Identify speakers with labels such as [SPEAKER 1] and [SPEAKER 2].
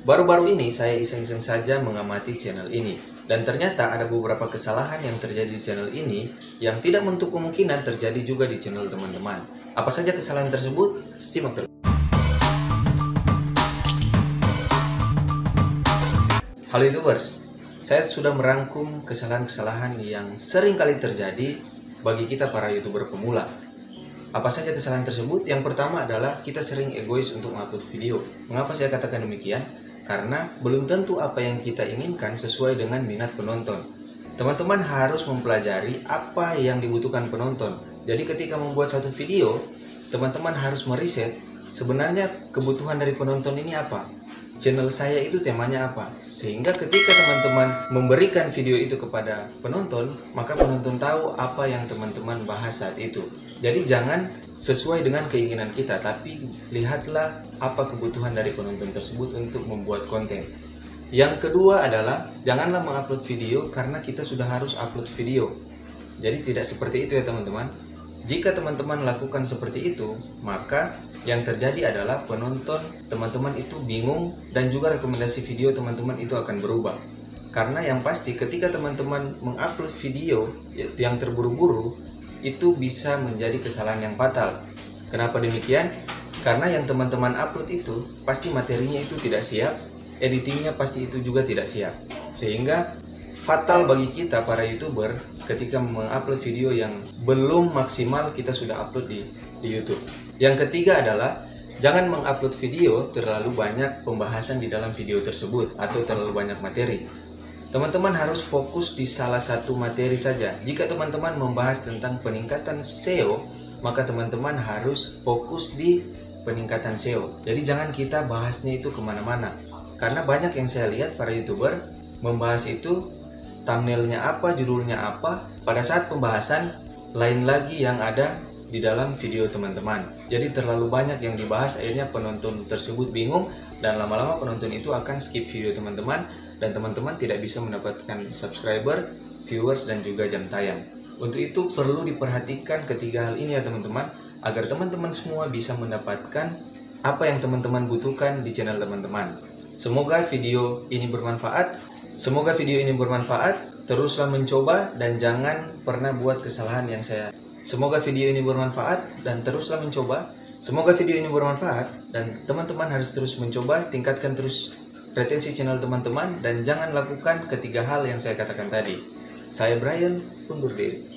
[SPEAKER 1] Baru-baru ini saya iseng-iseng saja mengamati channel ini, dan ternyata ada beberapa kesalahan yang terjadi di channel ini yang tidak menutup kemungkinan terjadi juga di channel teman-teman. Apa saja kesalahan tersebut? Simak terus. Halo YouTubers, saya sudah merangkum kesalahan-kesalahan yang sering kali terjadi bagi kita para YouTuber pemula. Apa saja kesalahan tersebut? Yang pertama adalah kita sering egois untuk mengupload video. Mengapa saya katakan demikian? Karena belum tentu apa yang kita inginkan sesuai dengan minat penonton. Teman-teman harus mempelajari apa yang dibutuhkan penonton. Jadi ketika membuat satu video, teman-teman harus meriset sebenarnya kebutuhan dari penonton ini apa. Channel saya itu temanya apa. Sehingga ketika teman-teman memberikan video itu kepada penonton, maka penonton tahu apa yang teman-teman bahas saat itu. Jadi jangan sesuai dengan keinginan kita, tapi lihatlah apa kebutuhan dari penonton tersebut untuk membuat konten. Yang kedua adalah janganlah mengupload video karena kita sudah harus upload video. Jadi tidak seperti itu ya teman-teman. Jika teman-teman lakukan seperti itu, maka yang terjadi adalah penonton teman-teman itu bingung dan juga rekomendasi video teman-teman itu akan berubah. Karena yang pasti ketika teman-teman mengupload video yang terburu-buru, itu bisa menjadi kesalahan yang fatal. Kenapa demikian? Karena yang teman-teman upload itu pasti materinya itu tidak siap, editingnya pasti itu juga tidak siap. Sehingga fatal bagi kita para YouTuber ketika mengupload video yang belum maksimal kita sudah upload di YouTube. Yang ketiga adalah jangan mengupload video terlalu banyak pembahasan di dalam video tersebut atau terlalu banyak materi. Teman-teman harus fokus di salah satu materi saja. Jika teman-teman membahas tentang peningkatan SEO, maka teman-teman harus fokus di peningkatan SEO. Jadi jangan kita bahasnya itu kemana-mana. Karena banyak yang saya lihat para YouTuber membahas itu thumbnailnya apa, judulnya apa. Pada saat pembahasan, lain lagi yang ada di dalam video teman-teman. Jadi terlalu banyak yang dibahas, akhirnya penonton tersebut bingung. Dan lama-lama penonton itu akan skip video teman-teman. Dan teman-teman tidak bisa mendapatkan subscriber, viewers, dan juga jam tayang. Untuk itu perlu diperhatikan ketiga hal ini ya teman-teman, agar teman-teman semua bisa mendapatkan apa yang teman-teman butuhkan di channel teman-teman. Semoga video ini bermanfaat. Teruslah mencoba dan jangan pernah buat kesalahan yang saya. Semoga video ini bermanfaat dan teruslah mencoba. Semoga video ini bermanfaat dan teman-teman harus terus mencoba, tingkatkan terus retensi channel teman-teman, dan jangan lakukan ketiga hal yang saya katakan tadi. Saya Brian, undur diri.